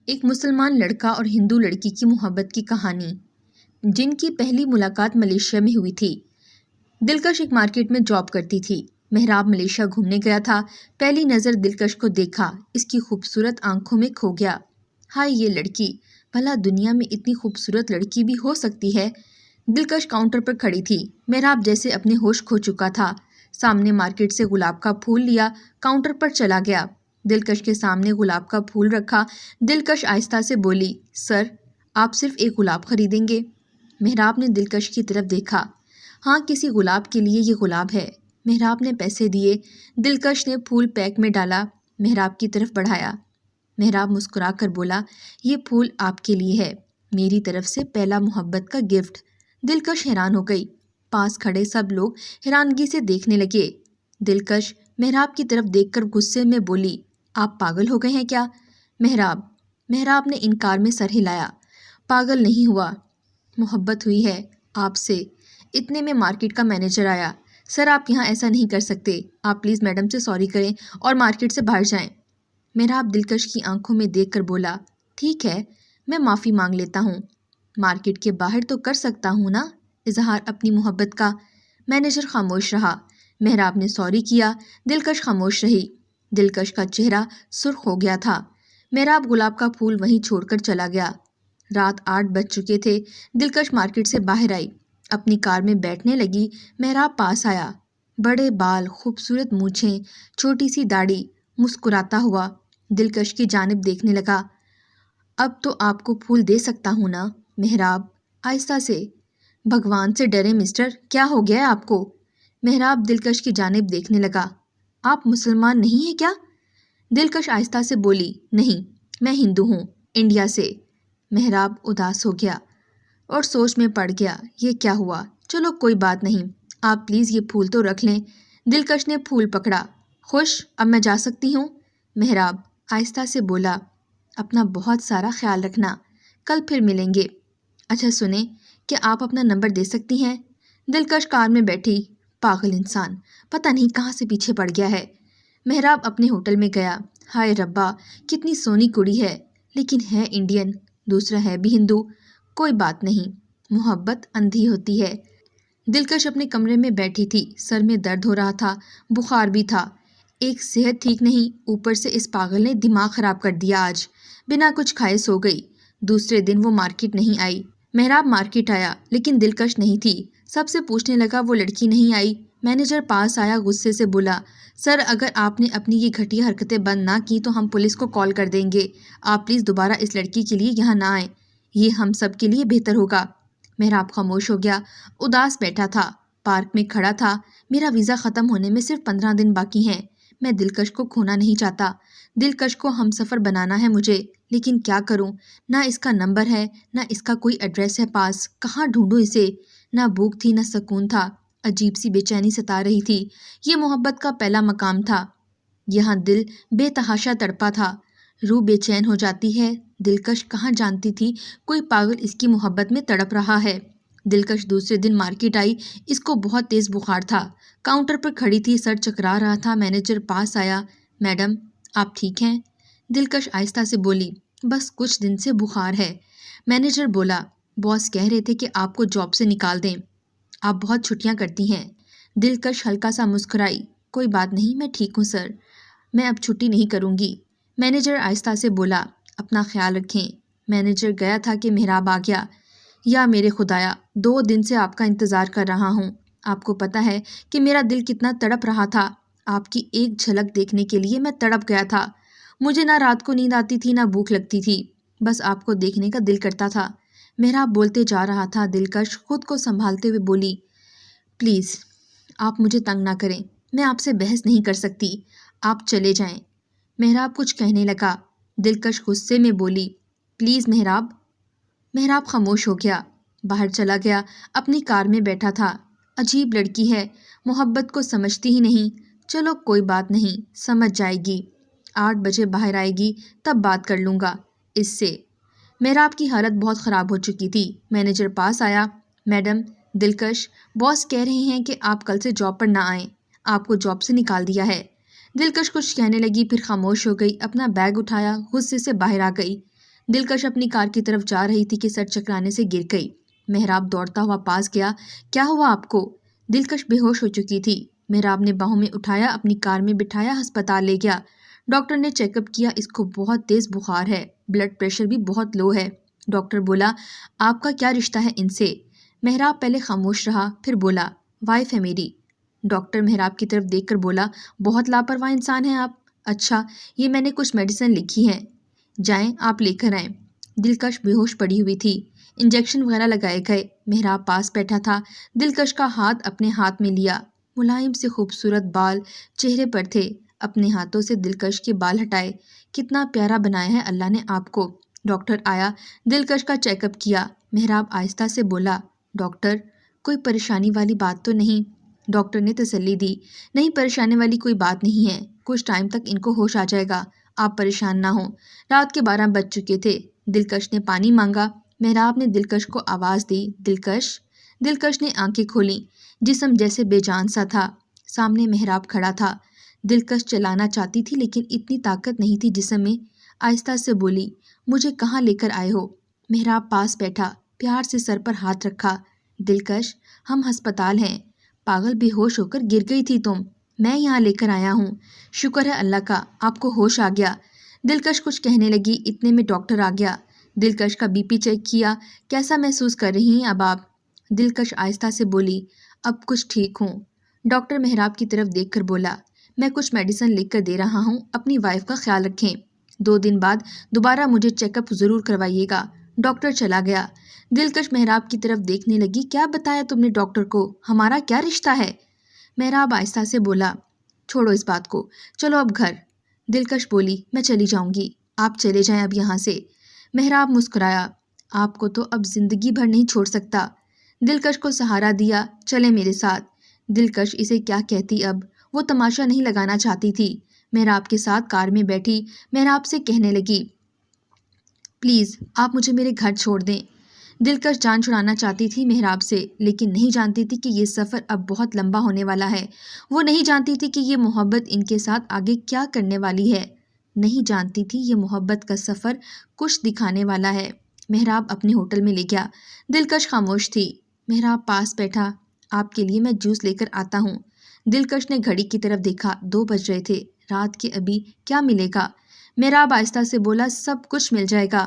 ایک مسلمان لڑکا اور ہندو لڑکی کی محبت کی کہانی، جن کی پہلی ملاقات ملیشیا میں ہوئی تھی۔ دلکش ایک مارکیٹ میں جاب کرتی تھی۔ محراب ملیشیا گھومنے گیا تھا۔ پہلی نظر دلکش کو دیکھا، اس کی خوبصورت آنکھوں میں کھو گیا۔ ہائے یہ لڑکی، بھلا دنیا میں اتنی خوبصورت لڑکی بھی ہو سکتی ہے۔ دلکش کاؤنٹر پر کھڑی تھی۔ محراب جیسے اپنے ہوش کھو چکا تھا۔ سامنے مارکیٹ سے گلاب کا پھول لیا، کاؤنٹر پر چلا گیا۔ دلکش کے سامنے گلاب کا پھول رکھا۔ دلکش آہستہ سے بولی، سر، آپ صرف ایک گلاب خریدیں گے؟ محراب نے دلکش کی طرف دیکھا۔ ہاں، کسی گلاب کے لیے یہ گلاب ہے۔ محراب نے پیسے دیے۔ دلکش نے پھول پیک میں ڈالا، محراب کی طرف بڑھایا۔ محراب مسکرا کر بولا، یہ پھول آپ کے لیے ہے، میری طرف سے پہلا محبت کا گفٹ۔ دلکش حیران ہو گئی۔ پاس کھڑے سب لوگ حیرانگی سے دیکھنے لگے۔ دلکش محراب کی طرف دیکھ کر غصے میں بولی، آپ پاگل ہو گئے ہیں کیا؟ محراب نے انکار میں سر ہلایا۔ پاگل نہیں ہوا، محبت ہوئی ہے آپ سے۔ اتنے میں مارکیٹ کا مینیجر آیا۔ سر، آپ یہاں ایسا نہیں کر سکتے، آپ پلیز میڈم سے سوری کریں اور مارکیٹ سے باہر جائیں۔ محراب دلکش کی آنکھوں میں دیکھ کر بولا، ٹھیک ہے، میں معافی مانگ لیتا ہوں۔ مارکیٹ کے باہر تو کر سکتا ہوں نا اظہار اپنی محبت کا۔ مینیجر خاموش رہا۔ محراب نے سوری کیا، دلکش خاموش رہی۔ دلکش کا چہرہ سرخ ہو گیا تھا۔ محراب گلاب کا پھول وہیں چھوڑ کر چلا گیا۔ رات 8 بج چکے تھے۔ دلکش مارکیٹ سے باہر آئی، اپنی کار میں بیٹھنے لگی۔ محراب پاس آیا، بڑے بال، خوبصورت مونچھیں، چھوٹی سی داڑھی، مسکراتا ہوا دلکش کی جانب دیکھنے لگا۔ اب تو آپ کو پھول دے سکتا ہوں نا؟ محراب آہستہ سے، بھگوان سے ڈرے مسٹر، کیا ہو گیا آپ کو؟ محراب دلکش کی جانب دیکھنے لگا، آپ مسلمان نہیں ہیں کیا؟ دلکش آہستہ سے بولی، نہیں، میں ہندو ہوں، انڈیا سے۔ محراب اداس ہو گیا اور سوچ میں پڑ گیا، یہ کیا ہوا؟ چلو کوئی بات نہیں، آپ پلیز یہ پھول تو رکھ لیں۔ دلکش نے پھول پکڑا۔ خوش، اب میں جا سکتی ہوں؟ محراب آہستہ سے بولا، اپنا بہت سارا خیال رکھنا، کل پھر ملیں گے۔ اچھا سنیں، کیا آپ اپنا نمبر دے سکتی ہیں؟ دلکش کار میں بیٹھی، پاگل انسان، پتہ نہیں کہاں سے پیچھے پڑ گیا ہے۔ محراب اپنے ہوٹل میں گیا۔ ہائے ربا، کتنی سونی کڑی ہے، لیکن ہے انڈین، دوسرا ہے بھی ہندو۔ کوئی بات نہیں، محبت اندھی ہوتی ہے۔ دلکش اپنے کمرے میں بیٹھی تھی، سر میں درد ہو رہا تھا، بخار بھی تھا۔ ایک صحت ٹھیک نہیں، اوپر سے اس پاگل نے دماغ خراب کر دیا آج۔ بنا کچھ کھائے سو گئی۔ دوسرے دن وہ مارکیٹ نہیں آئی۔ محراب مارکیٹ آیا، لیکن دلکش نہیں تھی۔ سب سے پوچھنے لگا وہ لڑکی نہیں آئی۔ مینیجر پاس آیا، غصے سے بولا، سر، اگر آپ نے اپنی یہ گھٹیا حرکتیں بند نہ کی تو ہم پولیس کو کال کر دیں گے۔ آپ پلیز دوبارہ اس لڑکی کے لیے یہاں نہ آئیں، یہ ہم سب کے لیے بہتر ہوگا۔ محراب خاموش ہو گیا، اداس بیٹھا تھا، پارک میں کھڑا تھا۔ میرا ویزا ختم ہونے میں صرف 15 دن باقی ہیں۔ میں دلکش کو کھونا نہیں چاہتا، دلکش کو ہم سفر بنانا ہے مجھے، لیکن کیا کروں؟ نہ اس کا نمبر ہے، نہ اس کا کوئی ایڈریس ہے پاس، کہاں ڈھونڈوں اسے؟ نہ بھوک تھی نہ سکون تھا، عجیب سی بے چینی ستا رہی تھی۔ یہ محبت کا پہلا مقام تھا، یہاں دل بے تحاشا تڑپا تھا، روح بے چین ہو جاتی ہے۔ دلکش کہاں جانتی تھی کوئی پاگل اس کی محبت میں تڑپ رہا ہے۔ دلکش دوسرے دن مارکیٹ آئی، اس کو بہت تیز بخار تھا، کاؤنٹر پر کھڑی تھی، سر چکرا رہا تھا۔ مینیجر پاس آیا، میڈم آپ ٹھیک ہیں؟ دلکش آہستہ سے بولی، بس کچھ دن سے بخار ہے۔ مینیجر بولا، باس کہہ رہے تھے کہ آپ کو جاب سے نکال دیں، آپ بہت چھٹیاں کرتی ہیں۔ دلکش ہلکا سا مسکرائی، کوئی بات نہیں، میں ٹھیک ہوں سر، میں اب چھٹی نہیں کروں گی۔ مینیجر آہستہ سے بولا، اپنا خیال رکھیں۔ مینیجر گیا تھا کہ محراب آ گیا۔ یا میرے خدایا، 2 دن سے آپ کا انتظار کر رہا ہوں، آپ کو پتہ ہے کہ میرا دل کتنا تڑپ رہا تھا، آپ کی ایک جھلک دیکھنے کے لیے میں تڑپ گیا تھا۔ مجھے نہ رات کو نیند آتی تھی نہ بھوک لگتی تھی، بس آپ کو دیکھنے کا دل کرتا تھا۔ محراب بولتے جا رہا تھا، دلکش خود کو سنبھالتے ہوئے بولی، پلیز آپ مجھے تنگ نہ کریں، میں آپ سے بحث نہیں کر سکتی، آپ چلے جائیں۔ محراب کچھ کہنے لگا، دلکش غصے میں بولی، پلیز محراب۔ محراب خاموش ہو گیا، باہر چلا گیا، اپنی کار میں بیٹھا تھا۔ عجیب لڑکی ہے، محبت کو سمجھتی ہی نہیں۔ چلو کوئی بات نہیں، سمجھ جائے گی، 8 بجے باہر آئے گی، تب بات کر لوں گا اس سے۔ محراب کی حالت بہت خراب ہو چکی تھی۔ مینیجر پاس آیا، میڈم، دلکش، باس کہہ رہے ہیں کہ آپ کل سے جاب پر نہ آئیں، آپ کو جاب سے نکال دیا ہے۔ دلکش کچھ کہنے لگی، پھر خاموش ہو گئی، اپنا بیگ اٹھایا، غصے سے باہر آ گئی۔ دلکش اپنی کار کی طرف جا رہی تھی کہ سر چکرانے سے گر گئی۔ محراب دوڑتا ہوا پاس گیا۔ کیا ہوا آپ کو؟ دلکش بے ہوش ہو چکی تھی۔ محراب نے باہوں میں اٹھایا، اپنی کار میں بٹھایا، ہسپتال لے گیا۔ ڈاکٹر نے چیک اپ کیا، اس کو بہت تیز بخار ہے، بلڈ پریشر بھی بہت لو ہے۔ ڈاکٹر بولا آپ کا کیا رشتہ ہے ان سے؟ محراب پہلے خاموش رہا، پھر بولا وائف ہے میری۔ ڈاکٹر محراب کی طرف دیکھ کر بولا بہت لاپرواہ انسان ہیں آپ۔ اچھا، یہ میں نے کچھ میڈیسن لکھی ہیں، جائیں آپ لے کر آئیں۔ دلکش بے ہوش پڑی ہوئی تھی۔ انجیکشن وغیرہ لگائے گئے۔ محراب پاس بیٹھا تھا۔ دلکش کا ہاتھ اپنے ہاتھ میں لیا۔ ملائم سے خوبصورت بال چہرے پر تھے۔ اپنے ہاتھوں سے دلکش کے بال ہٹائے۔ کتنا پیارا بنایا ہے اللہ نے آپ کو۔ ڈاکٹر آیا، دلکش کا چیک اپ کیا۔ محراب آہستہ سے بولا ڈاکٹر کوئی پریشانی والی بات تو نہیں؟ ڈاکٹر نے تسلی دی نہیں، پریشانی والی کوئی بات نہیں ہے، کچھ ٹائم تک ان کو ہوش آ جائے گا، آپ پریشان نہ ہوں۔ رات کے 12 بج چکے تھے۔ دلکش نے پانی مانگا۔ محراب نے دلکش کو آواز دی دلکش۔ دلکش نے آنکھیں کھولیں۔ جسم جیسے بے جان سا تھا۔ سامنے محراب کھڑا تھا۔ دلکش چلانا چاہتی تھی لیکن اتنی طاقت نہیں تھی جسم میں۔ آہستہ سے بولی مجھے کہاں لے کر آئے ہو؟ محراب پاس بیٹھا، پیار سے سر پر ہاتھ رکھا۔ دلکش ہم ہسپتال ہیں، پاگل بے ہوش ہو کر گر گئی تھی تم، میں یہاں لے کر آیا ہوں، شکر ہے اللہ کا آپ کو ہوش آ گیا۔ دلکش کچھ کہنے لگی، اتنے میں ڈاکٹر آ گیا۔ دلکش کا بی پی چیک کیا۔ کیسا محسوس کر رہی ہیں اب آپ؟ دلکش آہستہ سے بولی اب کچھ ٹھیک ہوں۔ ڈاکٹر محراب کی طرف دیکھ کر بولا میں کچھ میڈیسن لکھ کر دے رہا ہوں، اپنی وائف کا خیال رکھیں، 2 دن بعد دوبارہ مجھے چیک اپ ضرور کروائیے گا۔ ڈاکٹر چلا گیا۔ دلکش محراب کی طرف دیکھنے لگی، کیا بتایا تم نے ڈاکٹر کو؟ ہمارا کیا رشتہ ہے؟ محراب آہستہ سے بولا چھوڑو اس بات کو، چلو اب گھر۔ دلکش بولی میں چلی جاؤں گی، آپ چلے جائیں اب یہاں سے۔ محراب مسکرایا آپ کو تو اب زندگی بھر نہیں چھوڑ سکتا۔ دلکش کو سہارا دیا، چلے میرے ساتھ۔ دلکش اسے کیا کہتی اب، وہ تماشا نہیں لگانا چاہتی تھی۔ محراب کے ساتھ کار میں بیٹھی، محراب سے کہنے لگی پلیز آپ مجھے میرے گھر چھوڑ دیں۔ دلکش جان چھڑانا چاہتی تھی محراب سے، لیکن نہیں جانتی تھی کہ یہ سفر اب بہت لمبا ہونے والا ہے۔ وہ نہیں جانتی تھی کہ یہ محبت ان کے ساتھ آگے کیا کرنے والی ہے۔ نہیں جانتی تھی یہ محبت کا سفر کچھ دکھانے والا ہے۔ محراب اپنے ہوٹل میں لے گیا۔ دلکش خاموش تھی۔ محراب پاس بیٹھا، آپ کے لیے میں جوس لے کر آتا ہوں۔ دلکش نے گھڑی کی طرف دیکھا، 2 بج رہے تھے، رات کے ابھی کیا ملے گا؟ محراب آہستہ سے بولا سب کچھ مل جائے گا۔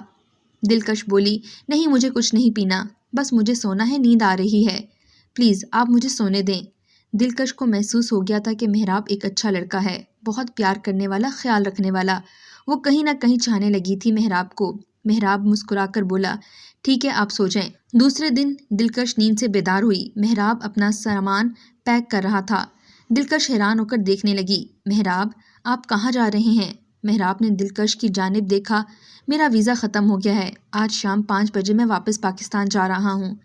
دلکش بولی نہیں مجھے کچھ نہیں پینا، بس مجھے سونا ہے، نیند آ رہی ہے، پلیز آپ مجھے سونے دیں۔ دلکش کو محسوس ہو گیا تھا کہ محراب ایک اچھا لڑکا ہے، بہت پیار کرنے والا، خیال رکھنے والا۔ وہ کہیں نہ کہیں چاہنے لگی تھی محراب کو۔ محراب مسکرا کر بولا ٹھیک ہے آپ سو جائیں۔ دوسرے دن دلکش نیند سے بیدار ہوئی۔ محراب اپنا سامان پیک کر رہا تھا۔ دلکش حیران ہو کر دیکھنے لگی، محراب آپ کہاں جا رہے ہیں؟ محراب نے دلکش کی جانب دیکھا، میرا ویزا ختم ہو گیا ہے، آج شام 5 بجے میں واپس پاکستان جا رہا ہوں۔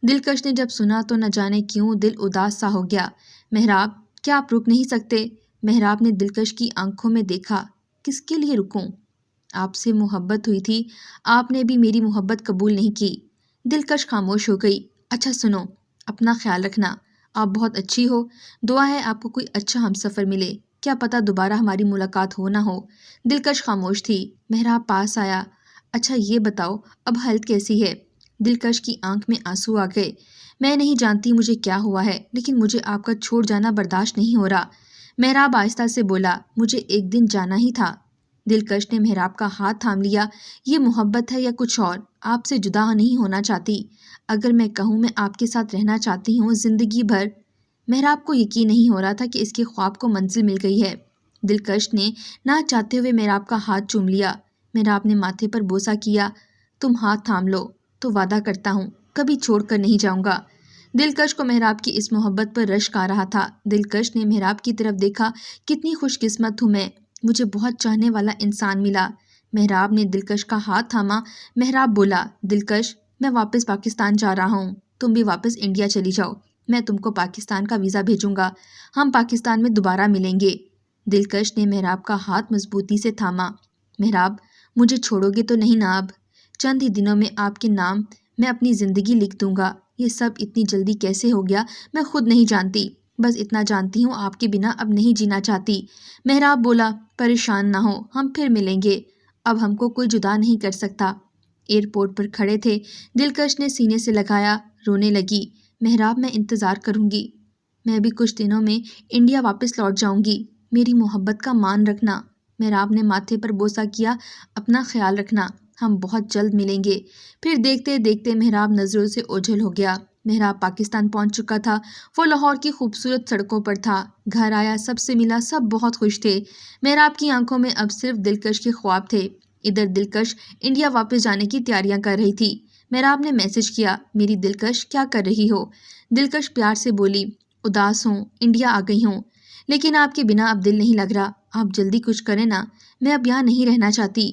دلکش نے جب سنا تو نہ جانے کیوں دل اداس سا ہو گیا۔ محراب کیا آپ رک نہیں سکتے؟ محراب نے دلکش کی آنکھوں میں دیکھا، کس کے لیے رکوں؟ آپ سے محبت ہوئی تھی، آپ نے بھی میری محبت قبول نہیں کی۔ دلکش خاموش ہو گئی۔ اچھا سنو، اپنا خیال رکھنا، آپ بہت اچھی ہو، دعا ہے آپ کو کوئی اچھا ہمسفر ملے، کیا پتہ دوبارہ ہماری ملاقات ہو نہ ہو۔ دلکش خاموش تھی۔ محراب پاس آیا، اچھا یہ بتاؤ اب ہیلتھ کیسی ہے؟ دلکش کی آنکھ میں آنسو آ گئے۔ میں نہیں جانتی مجھے کیا ہوا ہے، لیکن مجھے آپ کا چھوڑ جانا برداشت نہیں ہو رہا۔ محراب آہستہ سے بولا مجھے ایک دن جانا ہی تھا۔ دلکش نے محراب کا ہاتھ تھام لیا، یہ محبت ہے یا کچھ اور؟ آپ سے جدا نہیں ہونا چاہتی، اگر میں کہوں میں آپ کے ساتھ رہنا چاہتی ہوں زندگی بھر۔ محراب کو یقین نہیں ہو رہا تھا کہ اس کے خواب کو منزل مل گئی ہے۔ دلکش نے نہ چاہتے ہوئے محراب کا ہاتھ چوم لیا۔ محراب نے ماتھے پر بوسہ کیا، تم ہاتھ تھام لو تو وعدہ کرتا ہوں کبھی چھوڑ کر نہیں جاؤں گا۔ دلکش کو محراب کی اس محبت پر رشک آ رہا تھا۔ دلکش نے محراب کی طرف دیکھا، کتنی خوش قسمت ہوں میں، مجھے بہت چاہنے والا انسان ملا۔ محراب نے دلکش کا ہاتھ تھاما۔ محراب بولا دلکش میں واپس پاکستان جا رہا ہوں، تم بھی واپس انڈیا چلی جاؤ، میں تم کو پاکستان کا ویزا بھیجوں گا، ہم پاکستان میں دوبارہ ملیں گے۔ دلکش نے محراب کا ہاتھ مضبوطی سے تھاما۔ محراب مجھے چھوڑو گے تو نہیں نا؟ اب چند ہی دنوں میں آپ کے نام میں اپنی زندگی لکھ دوں گا۔ یہ سب اتنی جلدی کیسے ہو گیا میں خود نہیں جانتی، بس اتنا جانتی ہوں آپ کے بنا اب نہیں جینا چاہتی۔ محراب بولا پریشان نہ ہو، ہم پھر ملیں گے، اب ہم کو کوئی جدا نہیں کر سکتا۔ ایئرپورٹ پر کھڑے تھے، دلکش نے سینے سے لگایا، رونے لگی۔ محراب میں انتظار کروں گی، میں بھی کچھ دنوں میں انڈیا واپس لوٹ جاؤں گی، میری محبت کا مان رکھنا۔ محراب نے ماتھے پر بوسہ کیا، اپنا خیال رکھنا، ہم بہت جلد ملیں گے۔ پھر دیکھتے دیکھتے محراب نظروں سے اوجھل ہو گیا۔ محراب پاکستان پہنچ چکا تھا، وہ لاہور کی خوبصورت سڑکوں پر تھا، گھر آیا، سب سے ملا، سب بہت خوش تھے۔ محراب کی آنکھوں میں اب صرف دلکش کے خواب تھے۔ ادھر دلکش انڈیا واپس جانے کی تیاریاں کر رہی تھی۔ محراب نے میسج کیا، میری دلکش کیا کر رہی ہو؟ دلکش پیار سے بولی، اداس ہوں، انڈیا آ گئی ہوں، لیکن آپ کے بنا اب دل نہیں لگ رہا، آپ جلدی کچھ کریں نا، میں اب یہاں نہیں رہنا چاہتی۔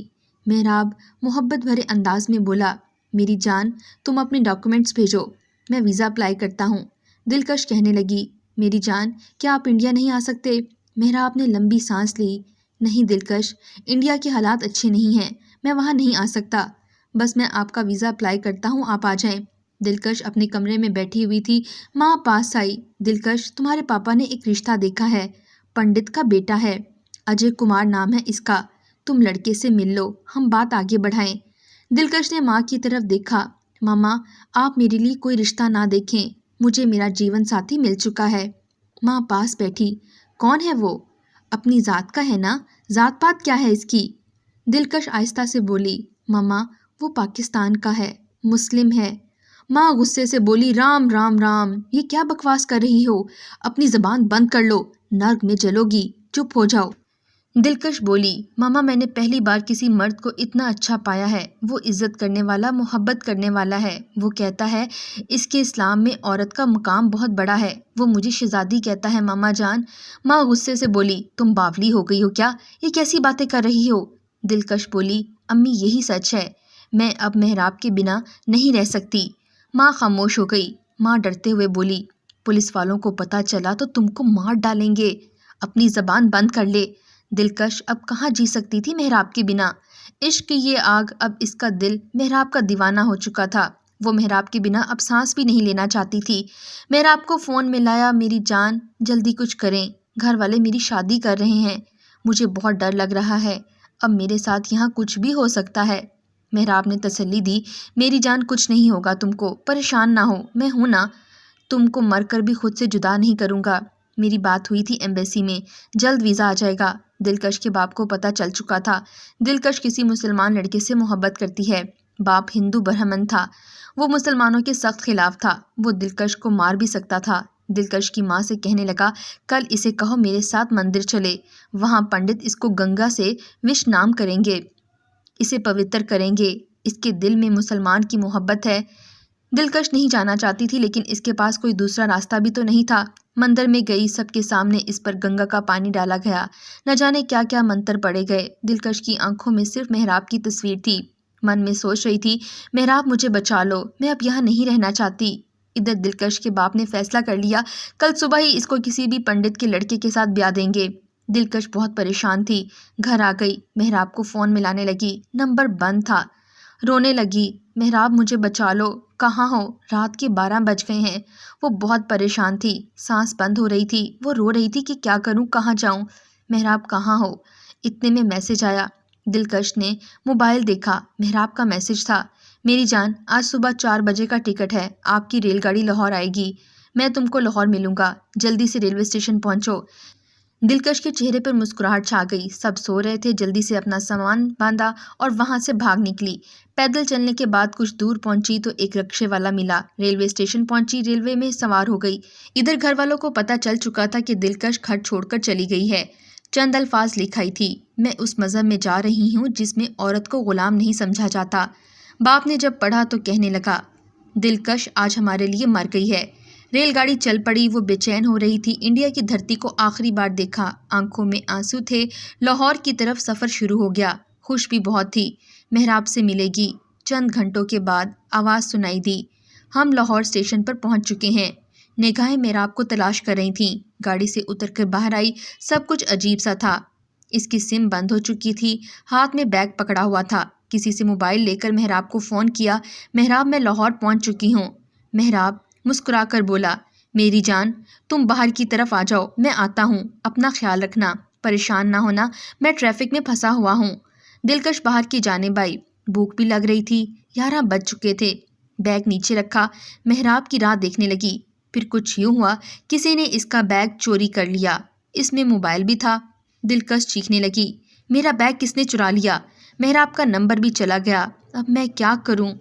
محراب محبت بھرے انداز میں بولا، میری جان تم اپنے ڈاکومنٹس بھیجو، میں ویزا اپلائی کرتا ہوں۔ دلکش کہنے لگی، میری جان کیا آپ انڈیا نہیں آ سکتے؟ محراب نے لمبی سانس لی، نہیں دلکش، انڈیا کے حالات اچھے نہیں ہیں، میں وہاں نہیں آ سکتا، بس میں آپ کا ویزا اپلائی کرتا ہوں، آپ آ جائیں۔ دلکش اپنے کمرے میں بیٹھی ہوئی تھی، ماں پاس آئی، دلکش تمہارے پاپا نے ایک رشتہ دیکھا ہے، پنڈت کا بیٹا ہے، اجے کمار نام ہے اس کا، تم لڑکے سے مل لو، ہم بات آگے بڑھائیں۔ دلکش نے ماں کی طرف دیکھا، ماما آپ میرے لیے کوئی رشتہ نہ دیکھیں، مجھے میرا جیون ساتھی مل چکا ہے۔ ماں پاس بیٹھی، کون ہے وہ؟ اپنی ذات کا ہے نا، ذات پات کیا ہے اس کی؟ دلکش آہستہ سے بولی، ماما وہ پاکستان کا ہے، مسلم ہے۔ ماں غصے سے بولی، رام رام رام، یہ کیا بکواس کر رہی ہو، اپنی زبان بند کر لو، نرک میں جلو گی، چپ ہو جاؤ۔ دلکش بولی، ماما میں نے پہلی بار کسی مرد کو اتنا اچھا پایا ہے، وہ عزت کرنے والا، محبت کرنے والا ہے، وہ کہتا ہے اس کے اسلام میں عورت کا مقام بہت بڑا ہے، وہ مجھے شہزادی کہتا ہے ماما جان۔ ماں غصے سے بولی، تم باولی ہو گئی ہو کیا، یہ کیسی باتیں کر رہی ہو؟ دلکش بولی، امی یہی سچ ہے، میں اب محراب کے بنا نہیں رہ سکتی۔ ماں خاموش ہو گئی۔ ماں ڈرتے ہوئے بولی، پولیس والوں کو پتہ چلا تو تم کو مار ڈالیں گے، اپنی زبان بند کر لے۔ دلکش اب کہاں جی سکتی تھی محراب کے بنا، عشق کی یہ آگ، اب اس کا دل محراب کا دیوانہ ہو چکا تھا، وہ محراب کے بنا اب سانس بھی نہیں لینا چاہتی تھی۔ محراب کو فون میں لایا، میری جان جلدی کچھ کریں، گھر والے میری شادی کر رہے ہیں، مجھے بہت ڈر لگ رہا ہے، اب میرے ساتھ یہاں کچھ بھی ہو سکتا ہے۔ محراب نے تسلی دی، میری جان کچھ نہیں ہوگا تم کو، پریشان نہ ہو، میں ہوں نا، تم کو مر کر بھی خود سے جدا نہیں کروں گا۔ میری بات ہوئی تھی ایمبیسی میں، جلد ویزا آ جائے گا۔ دلکش کے باپ کو پتہ چل چکا تھا، دلکش کسی مسلمان لڑکے سے محبت کرتی ہے، باپ ہندو برہمن تھا، وہ مسلمانوں کے سخت خلاف تھا، وہ دلکش کو مار بھی سکتا تھا۔ دلکش کی ماں سے کہنے لگا، کل اسے کہو میرے ساتھ مندر چلے، وہاں پنڈت اس کو گنگا سے وش نام کریں گے، اسے پوتر کریں گے، اس کے دل میں مسلمان کی محبت ہے۔ دلکش نہیں جانا چاہتی تھی، لیکن اس کے پاس کوئی دوسرا راستہ بھی تو نہیں تھا۔ مندر میں گئی، سب کے سامنے اس پر گنگا کا پانی ڈالا گیا، نہ جانے کیا کیا منتر پڑے گئے۔ دلکش کی آنکھوں میں صرف محراب کی تصویر تھی، من میں سوچ رہی تھی، محراب مجھے بچا لو، میں اب یہاں نہیں رہنا چاہتی۔ ادھر دلکش کے باپ نے فیصلہ کر لیا، کل صبح ہی اس کو کسی بھی پنڈت کے لڑکے کے ساتھ بیاہ دیں گے۔ دلکش بہت پریشان تھی، گھر آ گئی، محراب کو فون ملانے لگی، نمبر بند تھا، رونے لگی، محراب مجھے بچا لو، کہاں ہو، رات کے 12 بج گئے ہیں۔ وہ بہت پریشان تھی، سانس بند ہو رہی تھی، وہ رو رہی تھی کہ کیا کروں، کہاں جاؤں، محراب کہاں ہو؟ اتنے میں میسج آیا، دلکش نے موبائل دیکھا، محراب کا میسج تھا، میری جان آج صبح 4 بجے کا ٹکٹ ہے، آپ کی ریل گاڑی لاہور آئے گی، میں تم کو لاہور ملوں گا، جلدی سے ریلوے اسٹیشن پہنچو۔ دلکش کے چہرے پر مسکراہٹ چھا گئی، سب سو رہے تھے، جلدی سے اپنا سامان باندھا اور وہاں سے بھاگ نکلی۔ پیدل چلنے کے بعد کچھ دور پہنچی تو ایک رکشے والا ملا، ریلوے اسٹیشن پہنچی، ریلوے میں سوار ہو گئی۔ ادھر گھر والوں کو پتہ چل چکا تھا کہ دلکش گھر چھوڑ کر چلی گئی ہے۔ چند الفاظ لکھائی تھی، میں اس مذہب میں جا رہی ہوں جس میں عورت کو غلام نہیں سمجھا جاتا۔ باپ نے جب پڑھا تو کہنے لگا، دلکش آج ہمارے لیے مر گئی ہے۔ ریل گاڑی چل پڑی، وہ بے چین ہو رہی تھی، انڈیا کی دھرتی کو آخری بار دیکھا، آنکھوں میں آنسو تھے، لاہور کی طرف سفر شروع ہو گیا، خوش بھی بہت تھی، محراب سے ملے گی۔ چند گھنٹوں کے بعد آواز سنائی دی، ہم لاہور اسٹیشن پر پہنچ چکے ہیں۔ نگاہیں محراب کو تلاش کر رہی تھیں، گاڑی سے اتر کر باہر آئی، سب کچھ عجیب سا تھا، اس کی سم بند ہو چکی تھی، ہاتھ میں بیگ پکڑا ہوا تھا، کسی سے موبائل لے کر محراب کو فون کیا، محراب میں لاہور پہنچ چکی ہوں۔ محراب مسکرا کر بولا، میری جان تم باہر کی طرف آ جاؤ، میں آتا ہوں، اپنا خیال رکھنا، پریشان نہ ہونا، میں ٹریفک میں پھنسا ہوا ہوں۔ دلکش باہر کی جانب آئی، بھوک بھی لگ رہی تھی، 11 بج چکے تھے۔ بیگ نیچے رکھا، محراب کی راہ دیکھنے لگی۔ پھر کچھ یوں ہوا، کسی نے اس کا بیگ چوری کر لیا، اس میں موبائل بھی تھا۔ دلکش چیخنے لگی، میرا بیگ کس نے چرا لیا؟ محراب کا نمبر بھی چلا گیا، اب میں کیا کروں؟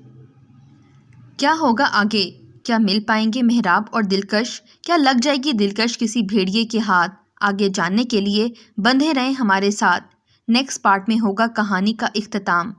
کیا ہوگا آگے؟ کیا مل پائیں گے محراب اور دلکش؟ کیا لگ جائے گی دلکش کسی بھیڑیے کے ہاتھ؟ آگے جاننے کے لیے بندھے رہیں ہمارے ساتھ۔ نیکسٹ پارٹ میں ہوگا کہانی کا اختتام۔